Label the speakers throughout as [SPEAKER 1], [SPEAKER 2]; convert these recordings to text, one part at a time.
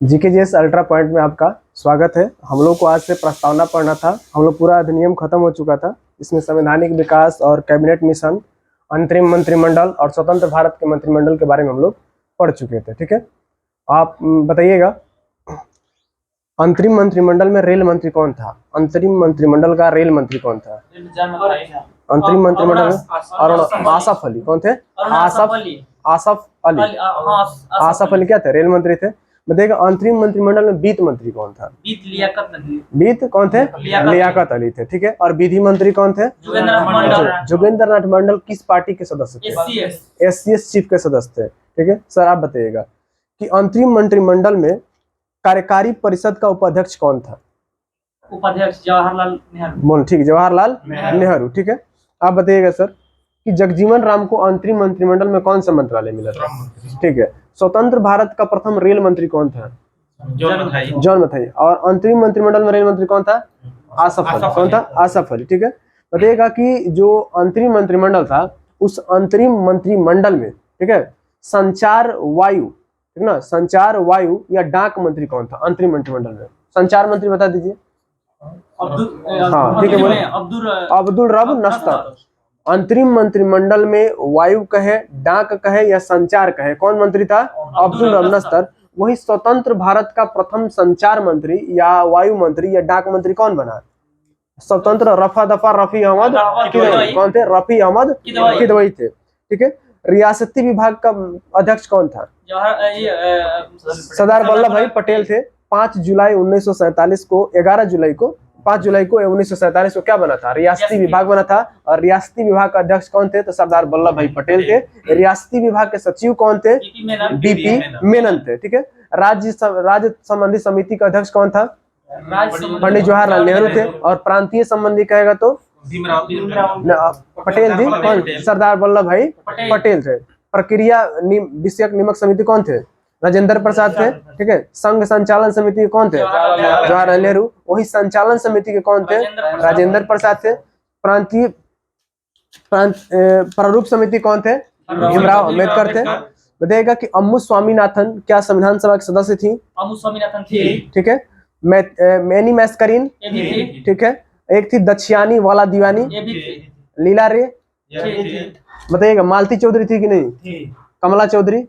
[SPEAKER 1] GKGS ultra point में आपका स्वागत है। हम लोग को आज से प्रस्तावना पढ़ना था। हम लोग पूरा अधिनियम खत्म हो चुका था। इसमें संवैधानिक विकास और कैबिनेट मिशन, अंतरिम मंत्रिमंडल और स्वतंत्र भारत के मंत्रिमंडल के बारे में हम लोग पढ़ चुके थे। ठीक है, आप बताइएगा, अंतरिम मंत्रिमंडल में रेल मंत्री कौन था? अंतरिम मंत्रिमंडल का रेल मंत्री कौन था? अंतरिम मंत्रिमंडल में आसफ अली। कौन थे? आसफ अली। आसफ अली क्या थे? रेल मंत्री थे। बताइएगा, अंतरिम मंत्रिमंडल में वित्त मंत्री कौन था? वित्त कौन थे? लियाकत अली थे। ठीक है, और विधि मंत्री कौन थे? जोगेंद्र नाथ मंडल किस पार्टी के सदस्य थे? एससीएस चीफ के सदस्य थे। ठीक है सर, आप बताइएगा कि अंतरिम मंत्रिमंडल में कार्यकारी परिषद का उपाध्यक्ष कौन था?
[SPEAKER 2] उपाध्यक्ष जवाहरलाल नेहरू।
[SPEAKER 1] बोल, ठीक, जवाहरलाल नेहरू। ठीक है, आप बताइएगा सर कि जगजीवन राम को अंतरिम मंत्रिमंडल में कौन सा मंत्रालय मिला था? ठीक है, स्वतंत्र भारत का प्रथम रेल मंत्री कौन था? जॉन मथाई। और अंतरिम मंत्रिमंडल में रेल मंत्री कौन था? आसफ अली। कौन था? आसफ अली। ठीक है, बताइएगा कि जो अंतरिम मंत्रिमंडल था, उस अंतरिम मंत्रिमंडल में, ठीक है, संचार वायु, ठीक ना, संचार वायु या डाक मंत्री कौन था अंतरिम मंत्रिमंडल में? संचार मंत्री बता दीजिए। हाँ ठीक है, बोले अब्दुल रब नस्तर। अंतरिम मंत्रिमंडल में वायु कहे, डाक कहे या संचार कहे, कौन मंत्री था? अब्दुल रब नस्तर। वही स्वतंत्र भारत का प्रथम संचार मंत्री या वायु मंत्री या डाक मंत्री कौन बना? स्वतंत्र रफा दफा रफी अहमद किदवई। कौन थे? रफी अहमद किदवई थे। ठीक है, रियासती विभाग का अध्यक्ष कौन था? सरदार वल्लभ भाई पटेल थे। 5 जुलाई 1947 को 11 जुलाई को 5 जुलाई को 1947 को क्या बना था? रियासती विभाग बना था। और रियासती विभाग का अध्यक्ष कौन थे? तो सरदार वल्लभ भाई पटेल थे। रियासती विभाग के सचिव कौन थे? बीपी मेनन थे। ठीक है, राज्य संबंधी समिति का अध्यक्ष कौन था? पंडित जवाहरलाल नेहरू थे। और प्रांतीय संबंधी कहेगा तो पटेल जी। कौन? सरदार वल्लभ भाई पटेल थे। प्रक्रिया विषयक नियमक समिति कौन थे? राजेंद्र प्रसाद थे। ठीक है, संघ संचालन समिति के कौन थे? जवाहरलाल नेहरू। वही संचालन समिति के कौन थे? राजेंद्र प्रसाद थे। प्रांतीय प्रारूप समिति कौन थे? भीमराव अम्बेडकर थे। बताइएगा कि अम्मू स्वामीनाथन क्या संविधान सभा के सदस्य थी?
[SPEAKER 2] अम्मू स्वामीनाथन थी।
[SPEAKER 1] ठीक है, मैनी मैस्करीन, ठीक है, एक थी दक्षियानी वाला दीवानी, लीला रे, बताइएगा मालती चौधरी थी कि नहीं? कमला चौधरी,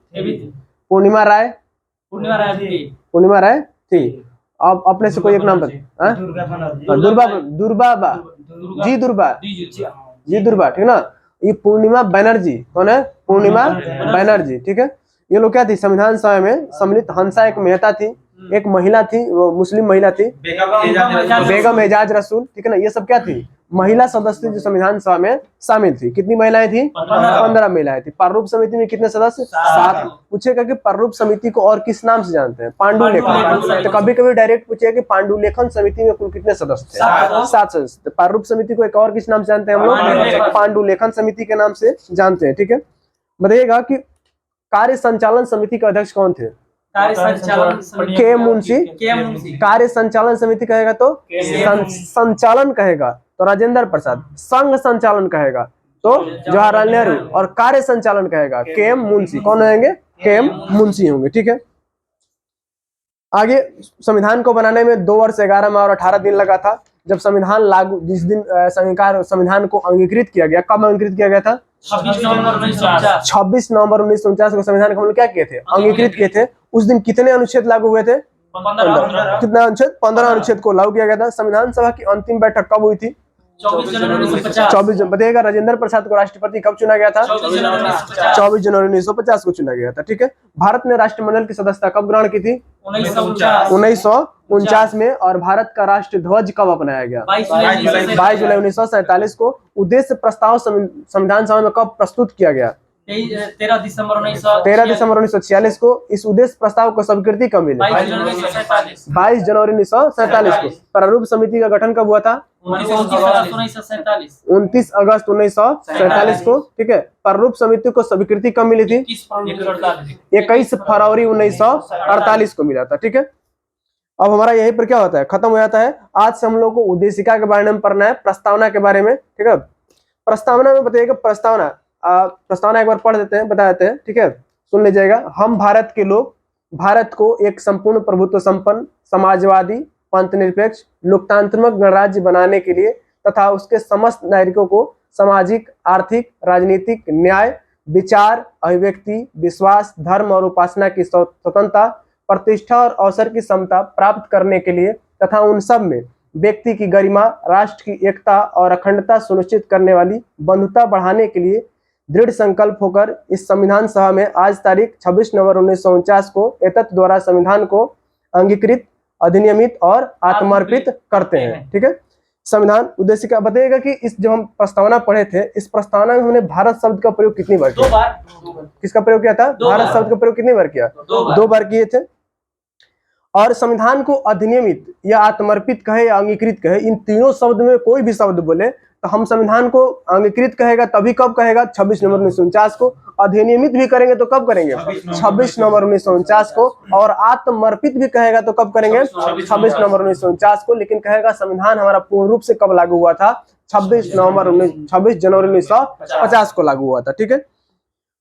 [SPEAKER 1] पूर्णिमा राय थी। अब अपने से कोई एक नाम बता। दुर्बा, ठीक ना। ये पूर्णिमा बनर्जी, कौन है? पूर्णिमा बनर्जी। ठीक है, ये लोग क्या थी? संविधान सभा में सम्मिलित। हंसा एक मेहता थी, एक महिला थी, वो मुस्लिम महिला थी, बेगम एजाज रसूल। ठीक है ना, ये सब क्या थी? महिला सदस्य जो संविधान सभा में शामिल थी। कितनी महिलाएं थी? 15 महिलाएं थी। प्रारूप समिति में कितने सदस्य? 7। पूछेगा कि प्रारूप समिति को और किस नाम से जानते हैं? पांडुलेखन। तो कभी कभी डायरेक्ट पूछेगा कि पांडुलेखन समिति में कुल कितने सदस्य थे? 7 सदस्य। प्रारूप समिति को एक और किस नाम से जानते हैं हम लोग? पांडुलेखन समिति के नाम से जानते हैं। ठीक है, बताइएगा कि कार्य संचालन समिति के अध्यक्ष कौन थे? के मुंशी। कार्य संचालन समिति कहेगा तो संचालन कहेगा तो राजेंद्र प्रसाद। संघ संचालन कहेगा तो जवाहरलाल नेहरू। और कार्य संचालन कहेगा के मुंशी। कौन होंगे? के मुंशी होंगे। ठीक है, आगे संविधान को बनाने में 2 वर्ष 11 माह और 18 दिन लगा था। जब संविधान लागू, जिस दिन संविधान को अंगीकृत किया गया, कब अंगीकृत किया गया था?
[SPEAKER 2] 26 नवंबर
[SPEAKER 1] 1949 को संविधान को हम लोग क्या किए थे? अंगीकृत किए थे। उस दिन कितने अनुच्छेद लागू हुए थे?
[SPEAKER 2] 15।
[SPEAKER 1] कितना अनुच्छेद? 15 अनुच्छेद को लागू किया गया था। संविधान सभा की अंतिम बैठक कब हुई थी?
[SPEAKER 2] 24 जनवरी 1950।
[SPEAKER 1] 24। बताइएगा राजेंद्र प्रसाद को राष्ट्रपति कब चुना गया था? 24 जनवरी 1950 को चुना गया था। ठीक है, भारत ने राष्ट्रमंडल की सदस्यता कब ग्रहण की थी? 1949 में। और भारत का राष्ट्र ध्वज कब अपनाया गया? 22 जुलाई 1947 को। उद्देश्य प्रस्ताव संविधान सभा में कब प्रस्तुत किया गया?
[SPEAKER 2] 13 दिसंबर
[SPEAKER 1] 1946 को। इस उद्देश्य प्रस्ताव को स्वीकृति कब मिली? 22 जनवरी 1947 को। प्रारूप समिति का गठन कब हुआ था? 29 अगस्त 1947 को। ठीक है, प्रारूप समिति को स्वीकृति कब मिली थी? 21 फरवरी 1948 को मिला था। ठीक है, अब हमारा यहीं पर क्या होता है? खत्म हो जाता है। आज से हम लोग को उद्देशिका के बारे में पढ़ना है, प्रस्तावना के बारे में। ठीक है, प्रस्तावना में बताइएगा, प्रस्तावना एक बार पढ़ देते हैं, बता देते हैं। ठीक है, सुन लीजिएगा। हम भारत के लोग भारत को एक संपूर्ण प्रभुत्व संपन्न, समाजवादी, पंथनिरपेक्ष, लोकतांत्रिक गणराज्य बनाने के लिए तथा उसके समस्त नागरिकों को सामाजिक, आर्थिक, राजनीतिक, न्याय, विचार, अभिव्यक्ति, विश्वास, धर्म और उपासना की स्वतंत्रता, प्रतिष्ठा और अवसर की समता प्राप्त करने के लिए तथा उन सब में व्यक्ति की गरिमा, राष्ट्र की एकता और अखंडता सुनिश्चित करने वाली बंधुता बढ़ाने के लिए दृढ़ संकल्प होकर इस संविधान सभा में आज तारीख 26 नवंबर 1949 को एतत् द्वारा संविधान को अंगीकृत, अधिनियमित और आत्मर्पित करते हैं। ठीक है। संविधान उद्देश्य क्या बताइएगा कि इस जो हम प्रस्तावना पढ़े थे, इस प्रस्तावना में हमने भारत शब्द का प्रयोग कितनी बार किया?
[SPEAKER 2] 2 बार।
[SPEAKER 1] किसका प्रयोग किया था? भारत शब्द का प्रयोग कितनी बार किया? 2 बार किए थे। और संविधान को अधिनियमित या आत्मर्पित कहे या अंगीकृत कहे, इन तीनों शब्द में कोई भी शब्द बोले तो हम संविधान को अंगीकृत कहेगा तभी कब कहेगा? 26 नवंबर 1949 को। अधिनियमित भी करेंगे तो कब करेंगे? 26 नवंबर 1949 को। और आत्मर्पित भी कहेगा तो कब करेंगे? 26 नवंबर 1949 को। लेकिन कहेगा संविधान हमारा पूर्ण रूप से कब लागू हुआ था? 26 जनवरी 1950 को लागू हुआ था। ठीक है।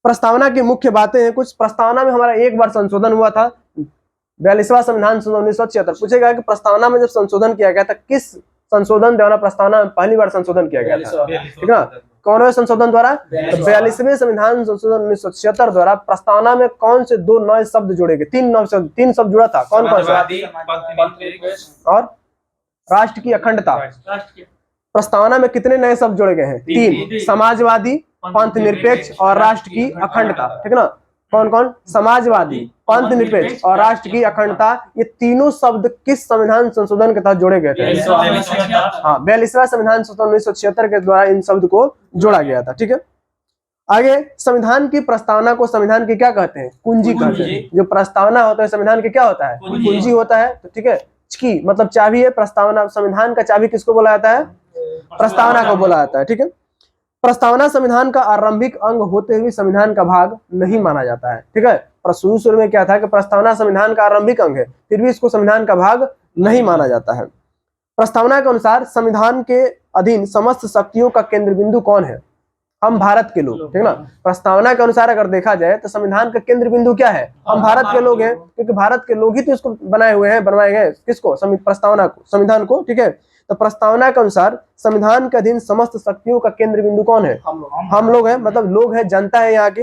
[SPEAKER 1] प्रस्तावना की मुख्य बातें हैं कुछ। प्रस्तावना में हमारा एक बार संशोधन हुआ था, 42वां संविधान 1976। पूछेगा कि प्रस्तावना में जब संशोधन किया गया था, किस संशोधन द्वारा प्रस्तावना में पहली बार संशोधन किया गया था? ठीक है। कौन संशोधन द्वारा? 42वें संविधान संशोधन 1976 द्वारा प्रस्तावना में कौन से 2 नए शब्द जोड़े गए? 3 शब्द जुड़ा था। कौन कौन सा? और राष्ट्र की अखंडता। प्रस्तावना में कितने नए शब्द जोड़े गए हैं? 3। समाजवादी, पंथनिरपेक्ष और राष्ट्र की अखंडता। ठीक है ना। कौन कौन? समाजवादी, पंथनिरपेक्ष और राष्ट्र की अखंडता। ये तीनों शब्द किस संविधान संशोधन के तहत जोड़े गए थे? हाँ, 42वां संविधान संशोधन 1976 के द्वारा इन शब्द को जोड़ा गया था। ठीक है। आगे, संविधान की प्रस्तावना को संविधान की क्या कहते हैं? कुंजी कहते हैं। जो प्रस्तावना होता है संविधान के क्या होता है? कुंजी होता है। तो ठीक है, की मतलब चाबी है। प्रस्तावना, संविधान का चाबी किसको बोला जाता है? प्रस्तावना को बोला जाता है। ठीक है। प्रस्तावना संविधान का आरंभिक अंग होते हुए संविधान का भाग नहीं माना जाता है। ठीक है। शुरू में क्या था कि प्रस्तावना संविधान का आरंभिक अंग है, फिर भी इसको संविधान का भाग नहीं माना जाता है। प्रस्तावना के अनुसार संविधान के अधीन समस्त शक्तियों का केंद्र बिंदु कौन है? हम भारत के लोग। ठीक ना। प्रस्तावना के अनुसार अगर देखा जाए तो संविधान का केंद्र बिंदु क्या है? हम भारत के लोग हैं, क्योंकि भारत के लोग ही तो इसको बनाए हुए हैं, बनवाए गए। किसको? प्रस्तावना को, संविधान को। ठीक है। तो प्रस्तावना के अनुसार संविधान के अधीन समस्त शक्तियों का केंद्र बिंदु कौन है? हम लोग हैं, मतलब लोग हैं, जनता है यहाँ की।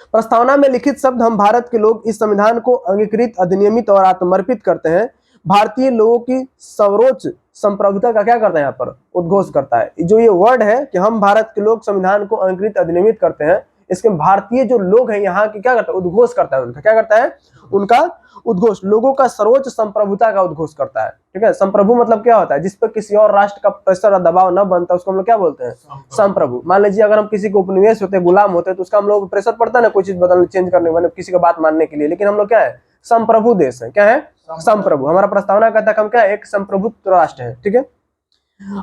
[SPEAKER 1] प्रस्तावना में लिखित शब्द हम भारत के लोग इस संविधान को अंगीकृत, अधिनियमित और आत्मर्पित करते हैं। भारतीय लोगों की सर्वोच्च संप्रभुता का क्या करता है? यहाँ पर उद्घोष करता है। जो ये वर्ड है कि हम भारत के लोग संविधान को अंगीकृत, अधिनियमित करते हैं, इसके भारतीय जो लोग हैं यहाँ की क्या करता है? उद्घोष करता है। उनका क्या करता है? उनका उद्घोष, लोगों का सर्वोच्च संप्रभुता का उद्घोष करता है। ठीक है। संप्रभु मतलब क्या होता है? जिस पर किसी और राष्ट्र का प्रेशर और दबाव न बनता, उसको हम लोग क्या बोलते हैं? संप्रभु। मान लीजिए अगर हम किसी को उपनिवेश होते, गुलाम होते, तो उसका हम लोग प्रेशर पड़ता है ना कोई चीज बदलने, चेंज करने, मतलब किसी का बात मानने के लिए। लेकिन हम लोग क्या है? संप्रभु देश है। क्या है? संप्रभु। हमारा प्रस्तावना कहता है हम क्या है? एक संप्रभुत्व राष्ट्र है। ठीक है।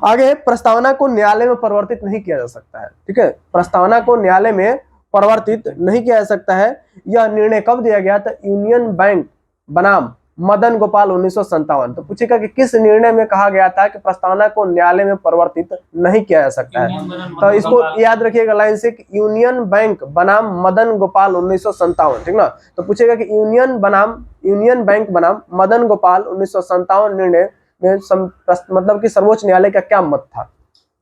[SPEAKER 1] आगे, प्रस्तावना को न्यायालय में परिवर्तित नहीं किया जा सकता है। ठीक है। प्रस्तावना को न्यायालय में परिवर्तित नहीं किया जा सकता है। यह निर्णय कब दिया गया था? यूनियन बैंक बनाम मदन गोपाल 1957। तो पूछेगा कि किस निर्णय में कहा गया था कि प्रस्तावना को न्यायालय में परिवर्तित नहीं किया जा सकता है? तो इसको याद रखिएगा लाइन से, यूनियन बैंक बनाम मदन गोपाल 1957। ठीक ना। तो पूछेगा कि यूनियन बैंक बनाम मदन गोपाल 1957 निर्णय में मतलब कि सर्वोच्च न्यायालय का क्या मत था?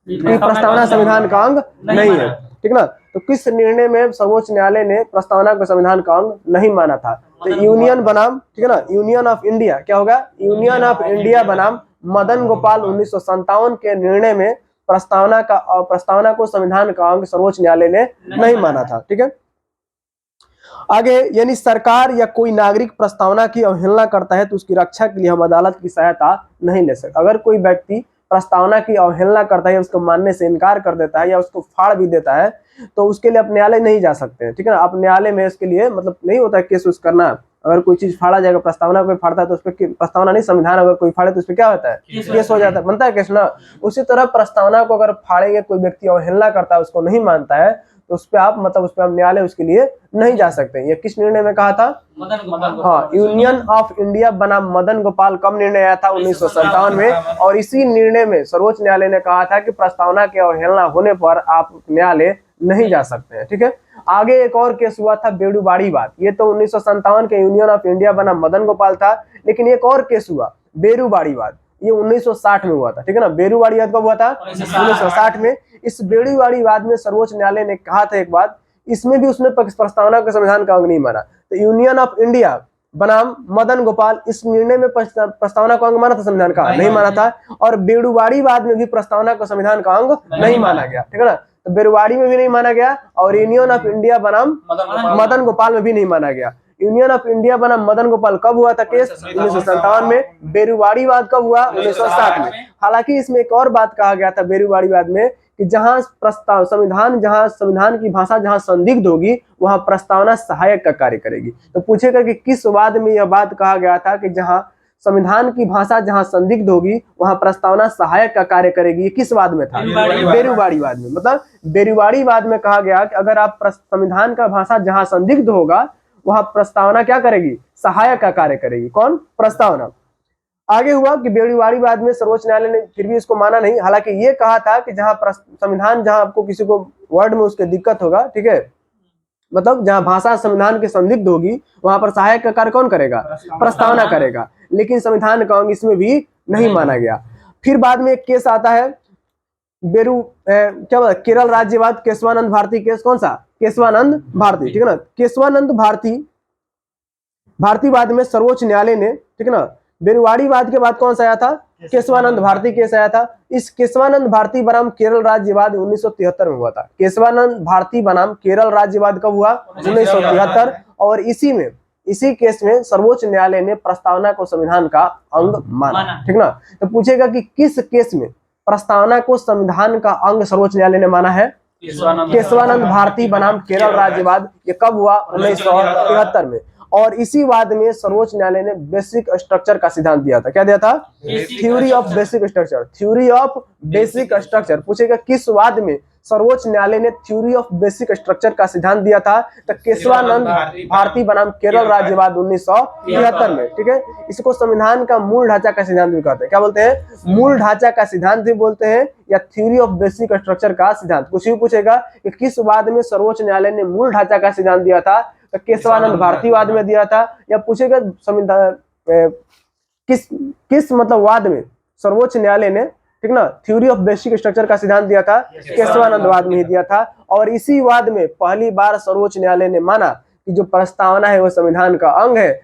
[SPEAKER 1] कि प्रस्तावना संविधान का अंग नहीं है। ठीक ना। तो किस निर्णय में सर्वोच्च न्यायालय ने प्रस्तावना को संविधान का अंग नहीं माना था? तो यूनियन बनाम, ठीक है ना, यूनियन ऑफ इंडिया, क्या होगा? यूनियन ऑफ इंडिया बनाम मदन गोपाल 1957 के निर्णय में प्रस्तावना को संविधान का अंग सर्वोच्च न्यायालय ने नहीं माना था। ठीक है। आगे, यानी सरकार या कोई नागरिक प्रस्तावना की अवहेलना करता है तो उसकी रक्षा के लिए हम अदालत की सहायता नहीं ले सकते। अगर कोई व्यक्ति प्रस्तावना की अवहेलना करता है, उसको मानने से इनकार कर देता है या उसको फाड़ भी देता है, तो उसके लिए आप न्यायालय नहीं जा सकते हैं। ठीक है ना। आप न्यायालय में इसके लिए मतलब नहीं होता है केस करना। अगर कोई चीज फाड़ा जाएगा, प्रस्तावना कोई फाड़ता है तो उस पर, प्रस्तावना नहीं संविधान अगर कोई फाड़े तो उस पर क्या होता है? केस हो जाता है, बनता है केस ना। उसी तरह प्रस्तावना को अगर फाड़ेंगे, कोई व्यक्ति अवहेलना करता है, उसको नहीं मानता है, तो उस पर आप मतलब उस पर हम न्यायालय उसके लिए नहीं जा सकते। ये किस निर्णय में कहा था? हाँ, यूनियन ऑफ इंडिया बनाम मदन गोपाल। कब निर्णय आया था? 1957 में। और इसी निर्णय में सर्वोच्च न्यायालय ने कहा था कि प्रस्तावना की अवहेलना होने पर आप न्यायालय नहीं जा सकते हैं, ठीक है। आगे एक और केस हुआ था बेरुवाड़ीवाद। ये तो 1957 के यूनियन ऑफ इंडिया बना मदन गोपाल था, लेकिन एक और केस हुआ बेरुवाड़ीवाद, ये 1960 में हुआ था, ठीक है ना। बेरुवाड़ीवाद कब हुआ था? 1960 में। इस बेरुवाड़ीवाद में सर्वोच्च न्यायालय ने कहा था एक बात, इसमें भी उसने प्रस्तावना को संविधान का अंग नहीं माना। तो यूनियन ऑफ इंडिया बनाम मदन गोपाल, इस निर्णय में प्रस्तावना को अंग माना था, संविधान का नहीं माना था। और बेरुवाड़ीवाद में भी प्रस्तावना को संविधान का अंग नहीं माना गया, ठीक है ना। तो बेरुवाड़ी में भी नहीं माना गया और यूनियन ऑफ इंडिया बनाम मदन गोपाल में भी नहीं माना गया। यूनियन ऑफ इंडिया बनाम मदन गोपाल कब हुआ था केस? 1957 में। बेरुवाड़ीवाद कब हुआ? 1960 में। हालांकि इसमें एक और बात कहा गया था बेरुवाड़ीवाद में कि जहां संविधान की भाषा जहां संदिग्ध होगी वहां प्रस्तावना सहायक का कार्य करेगी। तो पूछेगा कि किस वाद में यह बात कहा गया था कि जहां संविधान की भाषा जहां संदिग्ध होगी वहां प्रस्तावना सहायक का कार्य करेगी? ये किस वाद में था? बेरुवाड़ीवाद में। मतलब बेरुवाड़ीवाद में कहा गया कि अगर आप संविधान का भाषा जहां संदिग्ध होगा वहां प्रस्तावना क्या करेगी? सहायक का कार्य करेगी। कौन? प्रस्तावना। आगे हुआ कि बेरुवाड़ीवाद में सर्वोच्च न्यायालय ने फिर भी इसको माना नहीं। हालांकि ये कहा था कि जहां संविधान, जहां आपको किसी को वर्ड में उसके दिक्कत होगा, ठीक है, मतलब जहां भाषा संविधान की संदिग्ध होगी वहां पर सहायक का कार्य कौन करेगा? प्रस्तावना करेगा। लेकिन संविधान का अंग इसमें भी नहीं माना गया। फिर बाद में एक केस आता है क्या बोला, केरल राज्यवाद, केशवानंद भारती केस। कौन सा? केशवानंद भारती, ठीक है ना। केशवानंद भारतीवाद में सर्वोच्च न्यायालय ने, ठीक है ना, बेरुवाड़ीवाद के बाद कौन सा आया था? केशवानंद भारती केस आया था। इस केशवानंद भारती बनाम केरल राज्यवाद 1973 में हुआ था। केशवानंद भारती बनाम केरल राज्यवाद कब हुआ? 1973। और इसी केस में सर्वोच्च न्यायालय ने प्रस्तावना को संविधान का अंग माना, ठीक ना। तो पूछेगा कि किस केस में प्रस्तावना को संविधान का अंग सर्वोच्च न्यायालय ने माना है? केशवानंद भारती बनाम केरल राज्यवाद। ये कब हुआ? 1973 में। और इसी वाद में सर्वोच्च न्यायालय ने बेसिक स्ट्रक्चर का सिद्धांत दिया था। क्या दिया था? Theory of basic structure. Theory of basic structure. पूछेगा किस वाद में सर्वोच्च न्यायालय ने थ्योरी ऑफ बेसिक स्ट्रक्चर का सिद्धांत दिया था? तो केशवानंद भारती बनाम केरल राज्यवाद 1973 में, ठीक है। इसको संविधान का मूल ढांचा का सिद्धांत भी कहते हैं। क्या बोलते हैं? मूल ढांचा का सिद्धांत भी बोलते हैं या थ्योरी ऑफ बेसिक स्ट्रक्चर का सिद्धांत। कुछ भी पूछेगा कि किस वाद में सर्वोच्च न्यायालय ने मूल ढांचा का सिद्धांत दिया था, तो केशवानंद भारतीवाद में दिया था। या पूछेगा संविधान किस मतलब वाद में सर्वोच्च न्यायालय ने, ठीक ना, थ्योरी ऑफ बेसिक स्ट्रक्चर का सिद्धांत दिया था? केशवानंद वाद में ही दिया था। और इसी वाद में पहली बार सर्वोच्च न्यायालय ने माना कि जो प्रस्तावना है वो संविधान का अंग है।